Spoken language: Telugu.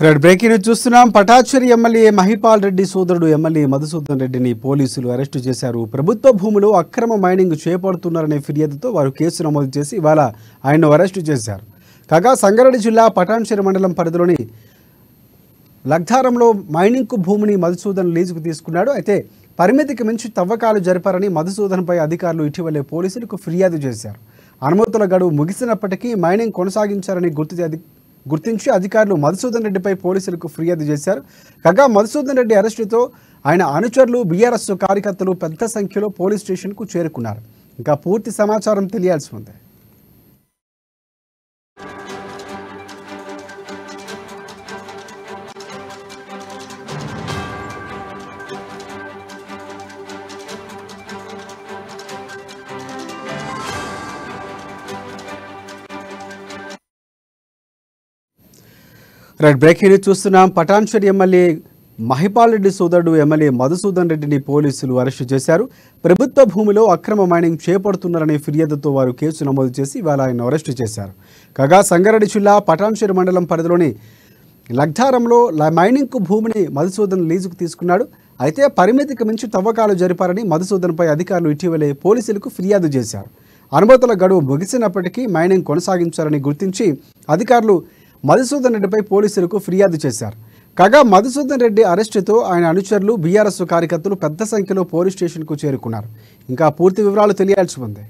రెడ్ బ్రేకింగ్ న్యూస్ చూస్తున్నాం. పటాచేరి ఎమ్మెల్యే మహిపాల్ రెడ్డి సోదరుడు ఎమ్మెల్యే మధుసూదన్ రెడ్డిని పోలీసులు అరెస్టు చేశారు. ప్రభుత్వ భూములు అక్రమ మైనింగ్ చేపడుతున్నారనే ఫిర్యాదుతో వారు కేసు నమోదు చేసి ఇవాళ ఆయన్ను అరెస్టు చేశారు. కాగా సంగారెడ్డి జిల్లా పటాన్చెరు మండలం పరిధిలోని లగ్ధారంలో మైనింగ్ భూమిని మధుసూదన్ లీజుకు తీసుకున్నాడు. అయితే పరిమితికి మించి తవ్వకాలు జరిపారని మధుసూదన్పై అధికారులు ఇటీవలే పోలీసులకు ఫిర్యాదు చేశారు. అనుమతుల గడువు ముగిసినప్పటికీ మైనింగ్ కొనసాగించారని గుర్తించి అధికారులు మధుసూదన్ రెడ్డిపై పోలీసులకు ఫిర్యాదు చేశారు. కాగా మధుసూదన్ రెడ్డి అరెస్టుతో ఆయన అనుచరులు బీఆర్ఎస్ కార్యకర్తలు పెద్ద సంఖ్యలో పోలీస్ స్టేషన్కు చేరుకున్నారు. ఇంకా పూర్తి సమాచారం తెలియాల్సి ఉంది. రెడ్ బ్రేకింగ్ న్యూస్ చూస్తున్నాం. పటాన్చెరు ఎమ్మెల్యే మహిపాల్ రెడ్డి సోదరుడు ఎమ్మెల్యే మధుసూదన్ రెడ్డిని పోలీసులు అరెస్టు చేశారు. ప్రభుత్వ భూమిలో అక్రమ మైనింగ్ చేపడుతున్నారనే ఫిర్యాదుతో వారు కేసు నమోదు చేసి ఇవాళ ఆయన అరెస్టు చేశారు. కాగా సంగారెడ్డి జిల్లా పటాన్చెరు మండలం పరిధిలోని లగ్ధారంలో మైనింగ్ భూమిని మధుసూదన్ లీజుకు తీసుకున్నాడు. అయితే పరిమితికి మించి తవ్వకాలు జరిపారని మధుసూదన్పై అధికారులు ఇటీవలే పోలీసులకు ఫిర్యాదు చేశారు. అనుమతుల గడువు ముగిసినప్పటికీ మైనింగ్ కొనసాగించారని గుర్తించి అధికారులు మధుసూదన్ రెడ్డిపై పోలీసులకు ఫిర్యాదు చేశారు. కాగా మధుసూదన్ రెడ్డి అరెస్టుతో ఆయన అనుచరులు బీఆర్ఎస్ కార్యకర్తలు పెద్ద సంఖ్యలో పోలీస్ స్టేషన్కు చేరుకున్నారు. ఇంకా పూర్తి వివరాలు తెలియాల్సి ఉంది.